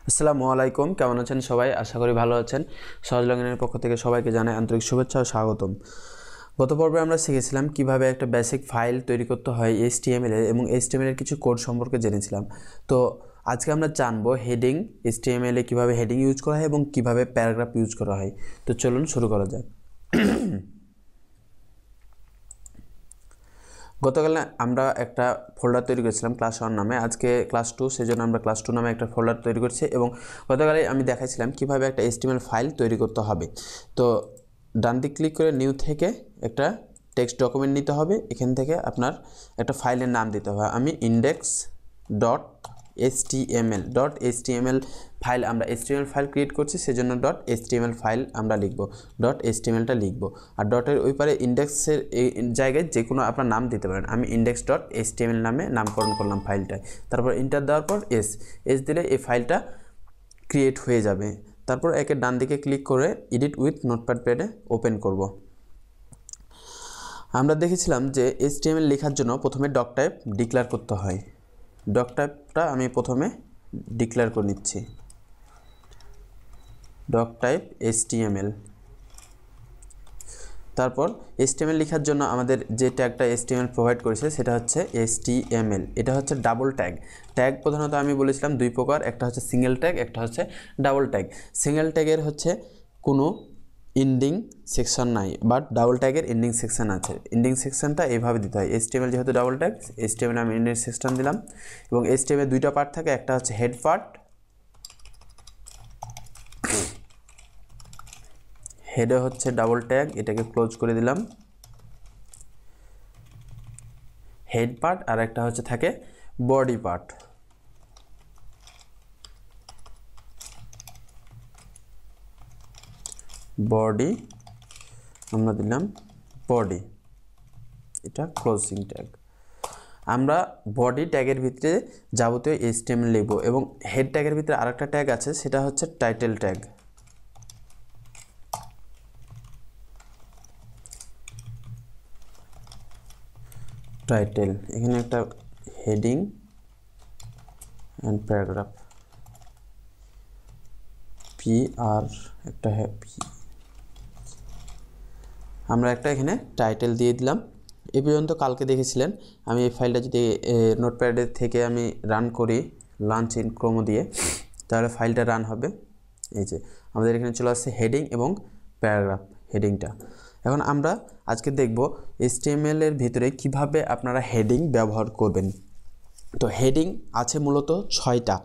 আসসালামু আলাইকুম, কেমন আছেন সবাই? আশা করি ভালো আছেন। সহজ লর্নিংয়ের পক্ষ থেকে সবাইকে জানাই আন্তরিক শুভেচ্ছা ও স্বাগতম। গত পর্বে আমরা শিখেছিলাম কিভাবে একটা বেসিক ফাইল তৈরি করতে হয় HTML এর, এবং HTML এর কিছু কোড সম্পর্কে জেনেছিলাম। তো আজকে আমরা জানবো হেডিং, HTML এ কীভাবে হেডিং ইউজ করা হয় এবং কীভাবে প্যারাগ্রাফ ইউজ করা হয়। তো চলুন শুরু করা যাক। গতকাল আমরা একটা ফোল্ডার তৈরি করেছিলাম ক্লাস 1 নামে, আজকে ক্লাস 2, সেজন্য আমরা ক্লাস 2 নামে একটা ফোল্ডার তৈরি করছি। এবং গতকালে আমি দেখাইছিলাম কিভাবে একটা HTML ফাইল তৈরি করতে হবে। তো ডান দিক ক্লিক করে নিউ থেকে একটা টেক্সট ডকুমেন্ট নিতে হবে। এখান থেকে আপনার একটা ফাইলের নাম দিতে হবে। আমি index.html ফাইল, আমরা HTML ফাইল ক্রিয়েট করছি, সেজন্য .html ফাইল আমরা লিখব, .htmlটা লিখব। আর ডটের ওই পারে ইন্ডেক্সের জায়গায় যে কোনো আপনার নাম দিতে পারেন। আমি index.html নামে নামকরণ করলাম ফাইলটায়। তারপর এন্টার দেওয়ার পর এস দিলে এই ফাইলটা ক্রিয়েট হয়ে যাবে। তারপর একে ডান দিকে ক্লিক করে এডিট উইথ নোটপ্যাডে ওপেন করব। আমরা দেখেছিলাম যে HTML লেখার জন্য প্রথমে ডক টাইপ ডিক্লেয়ার করতে হয়। ডক টাইপটা আমি প্রথমে ডিক্লেয়ার করে নিচ্ছি, ডক টাইপ HTML। তারপর HTML লেখার জন্য আমাদের যে ট্যাগটা HTML প্রোভাইড করেছে সেটা হচ্ছে HTML। এটা হচ্ছে ডাবল ট্যাগ। ট্যাগ প্রধানত আমি বলেছিলাম দুই প্রকার, একটা হচ্ছে সিঙ্গেল ট্যাগ, একটা হচ্ছে ডাবল ট্যাগ। সিঙ্গেল ট্যাগের হচ্ছে কোনো এন্ডিং সেকশন নাই, বাট ডাবল ট্যাগের এন্ডিং সেকশন আছে। এন্ডিং সেকশনটা এইভাবে দিতে হয়। HTML যেহেতু ডাবল ট্যাগ, HTML আমি এন্ডিং সেকশন দিলাম। এবং HTML দুইটা পার্ট থাকে, একটা হচ্ছে হেড পার্ট, হেডে হচ্ছে ডাবল ট্যাগ, এটাকে ক্লোজ করে দিলাম, হেড পার্ট। আর একটা হচ্ছে থাকে বডি পার্ট। বডি আমরা দিলাম বডি, এটা ক্লোজিং ট্যাগ। আমরা বডি ট্যাগের ভিতরে যাবতীয় HTML লিখব। এবং হেড ট্যাগের ভিতরে আরেকটা ট্যাগ আছে, সেটা হচ্ছে টাইটেল ট্যাগ। টাইটেল, এখানে একটা হেডিং অ্যান্ড প্যারাগ্রাফ, PR একটা আমরা একটা এখানে টাইটেল দিয়ে দিলাম। এ পর্যন্ত কালকে দেখেছিলেন। আমি এই ফাইলটা যদি নোটপ্যাডের থেকে আমি রান করি, লঞ্চ ইন ক্রোমো দিয়ে, তাহলে ফাইলটা রান হবে। এই যে আমাদের এখানে চলে আসছে হেডিং এবং প্যারাগ্রাফ, হেডিংটা। এখন আমরা আজকে দেখব HTML এর ভিতরে কিভাবে আপনারা হেডিং ব্যবহার করবেন। তো হেডিং আছে মূলত 6টা।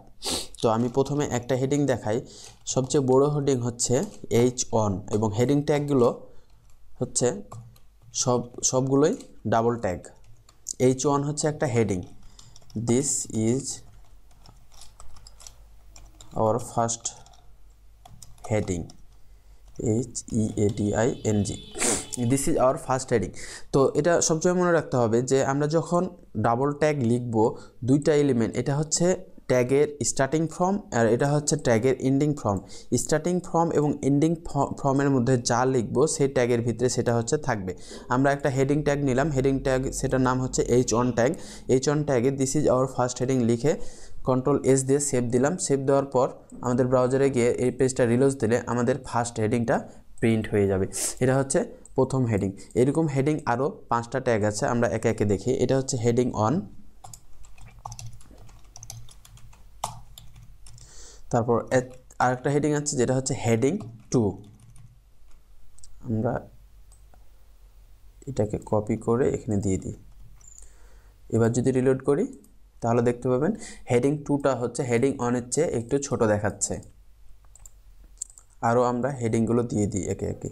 তো আমি প্রথমে একটা হেডিং দেখাই। সবচেয়ে বড় হেডিং হচ্ছে H1, এবং হেডিং ট্যাগগুলো হচ্ছে সবগুলোই ডাবল ট্যাগ। H1 হচ্ছে একটা heading, this is our first heading, HEADING, this is our first heading. তো এটা সবসময় মনে রাখতে হবে যে আমরা যখন ডাবল ট্যাগ লিখব, দুইটা এলিমেন্ট, এটা হচ্ছে ট্যাগের স্টার্টিং ফর্ম আর এটা হচ্ছে ট্যাগের এন্ডিং ফর্ম। স্টার্টিং ফর্ম এবং এন্ডিং ফর্মের মধ্যে যা লিখবো সেই ট্যাগের ভিতরে সেটা হচ্ছে থাকবে। আমরা একটা হেডিং ট্যাগ নিলাম, হেডিং ট্যাগ সেটার নাম হচ্ছে H1 ট্যাগ। H1 ট্যাগে this is our first heading লিখে Ctrl+S দিয়ে সেভ দিলাম। সেভ দেওয়ার পর আমাদের ব্রাউজারে গিয়ে এই পেজটা রিলোড দিলে আমাদের ফার্স্ট হেডিংটা প্রিন্ট হয়ে যাবে। এটা হচ্ছে প্রথম হেডিং। এরকম হেডিং আরও 5টা ট্যাগ আছে, আমরা একে একে দেখি। এটা হচ্ছে হেডিং 1, তারপর আরেকটা হেডিং আছে যেটা হচ্ছে হেডিং 2। আমরা এটাকে কপি করে এখানে দিয়ে দিই। এবার যদি রিলোড করি তাহলে দেখতে পাবেন হেডিং 2টা হচ্ছে হেডিং 1-এর চেয়ে একটু ছোট দেখাচ্ছে। আরও আমরা হেডিংগুলো দিয়ে দিই একে একে।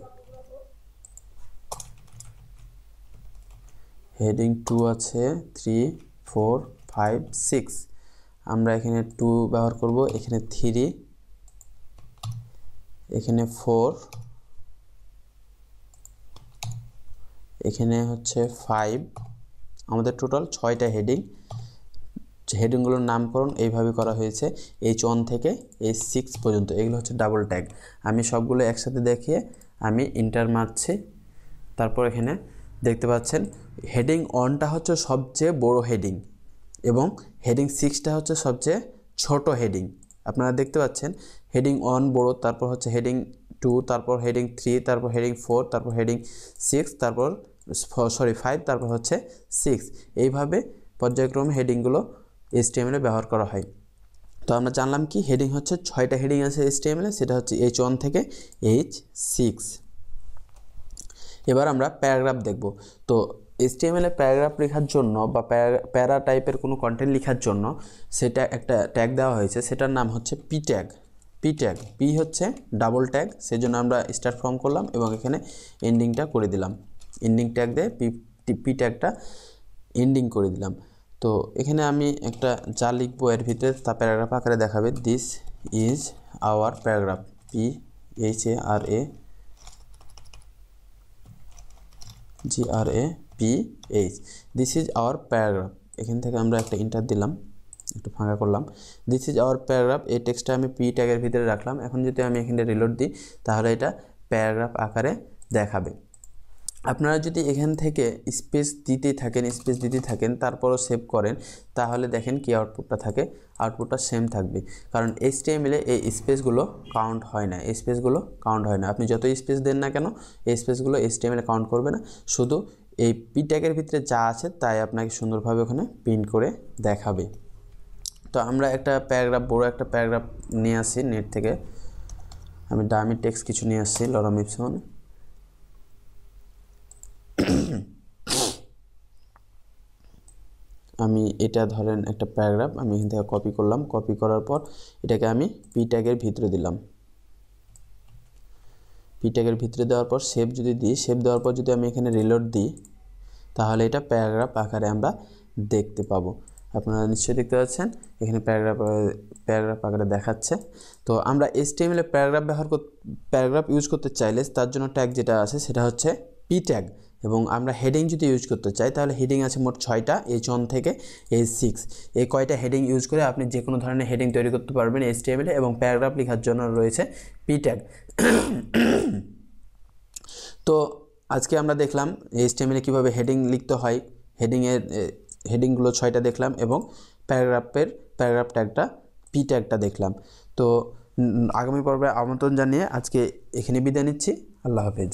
হেডিং 2 আছে 3, 4, 5, 6। আমরা এখানে 2 ব্যবহার করব, এখানে 3, এখানে 4, এখানে হচ্ছে 5। আমাদের টোটাল 6টা হেডিং। হেডিংগুলোর নামকরণ এইভাবে করা হয়েছে, H1 থেকে H6 পর্যন্ত। এগুলো হচ্ছে ডাবল ট্যাগ। আমি সবগুলো একসাথে দেখিয়ে আমি ইন্টার মারছি। তারপর এখানে দেখতে পাচ্ছেন হেডিং 1টা হচ্ছে সবচেয়ে বড় হেডিং এবং হেডিং 6টা হচ্ছে সবচেয়ে ছোট হেডিং। আপনারা দেখতে পাচ্ছেন হেডিং 1 বড়, তারপর হচ্ছে হেডিং 2, তারপর হেডিং 3, তারপর হেডিং 4, তারপর হেডিং 6, তারপর 5, তারপর হচ্ছে 6। এইভাবে পর্যায়ক্রমে হেডিংগুলো HTML-এ ব্যবহার করা হয়। তো আমরা জানলাম কি হেডিং হচ্ছে 6টা হেডিং আছে HTML-এ, সেটা হচ্ছে H1 থেকে H6। এবার আমরা প্যারাগ্রাফ দেখব। তো HTML-এ প্যারাগ্রাফ লেখার জন্য বা প্যারা টাইপের কোনো কন্টেন্ট লেখার জন্য সেটা একটা ট্যাগ দেওয়া হয়েছে, সেটার নাম হচ্ছে পি ট্যাগ। পি হচ্ছে ডাবল ট্যাগ, সেই জন্য আমরা স্টার্ট ফ্রম করলাম এবং এখানে এন্ডিংটা করে দিলাম। এন্ডিং ট্যাগ দিয়ে পি ট্যাগটা এন্ডিং করে দিলাম। তো এখানে আমি একটা যা লিখবো এর ভিতরে তা প্যারাগ্রাফ আকারে দেখাবে। This is hour paragraph, PHARAGRAPH, this is hour paragraph. এখান থেকে আমরা একটা ইন্টার দিলাম, একটু ফাঁকা করলাম। দিস ইজ আওয়ার প্যারাগ্রাফ, এই টেক্সটটা আমি পি ট্যাগের ভিতরে রাখলাম। এখন যদি আমি এখানে রিলোড দিই তাহলে এটা প্যারাগ্রাফ আকারে দেখাবে। আপনারা যদি এখান থেকে স্পেস দিতে থাকেন তারপরও সেভ করেন, তাহলে দেখেন কি আউটপুটটা থাকে, আউটপুটটা সেম থাকবে। কারণ HTML-এ এই স্পেসগুলো কাউন্ট হয় না, আপনি যতই স্পেস দেন না কেন এই স্পেসগুলো HTML-এ কাউন্ট করবে না। শুধু এই পি ট্যাগের ভিতরে যা আছে তাই আপনাকে সুন্দরভাবে ওখানে প্রিন্ট করে দেখাবে। তো আমরা একটা প্যারাগ্রাফ, বড় একটা প্যারাগ্রাফ নিয়ে আসি নেট থেকে। আমি ডামি টেক্সট কিছু নিয়ে আসছি লরম ইপসন। আমি এটা ধরেন একটা প্যারাগ্রাফ আমি এখান থেকে কপি করলাম, কপি করার পর এটাকে আমি পি ট্যাগের ভিতরে দিলাম। পি ট্যাগের ভিতরে দেওয়ার পর সেভ যদি দিই, সেভ দেওয়ার পর যদি আমি এখানে রিলোড দিই তাহলে এটা প্যারাগ্রাফ আকারে আমরা দেখতে পাবো। আপনারা নিশ্চয়ই দেখতে পাচ্ছেন এখানে প্যারাগ্রাফ আকারে দেখাচ্ছে। তো আমরা HTML-এ প্যারাগ্রাফ ইউজ করতে চাইলে তার জন্য ট্যাগ যেটা আছে সেটা হচ্ছে পি ট্যাগ। এবং আমরা হেডিং যদি ইউজ করতে চাই তাহলে হেডিং আছে মোট 6টা, H1 থেকে H6। এই কয়টা হেডিং ইউজ করে আপনি যে কোনো ধরনের হেডিং তৈরি করতে পারবেন HTML-এ, এবং প্যারাগ্রাফ লেখার জন্য রয়েছে পি ট্যাগ। তো আজকে আমরা দেখলাম HTML-এ কীভাবে হেডিং লিখতে হয়, হেডিংগুলো 6টা দেখলাম, এবং প্যারাগ্রাফ ট্যাগটা পি ট্যাগটা দেখলাম। তো আগামী পর্বে আমন্ত্রণ জানিয়ে আজকে এখানে বিদায় নিচ্ছি। আল্লাহ হাফেজ।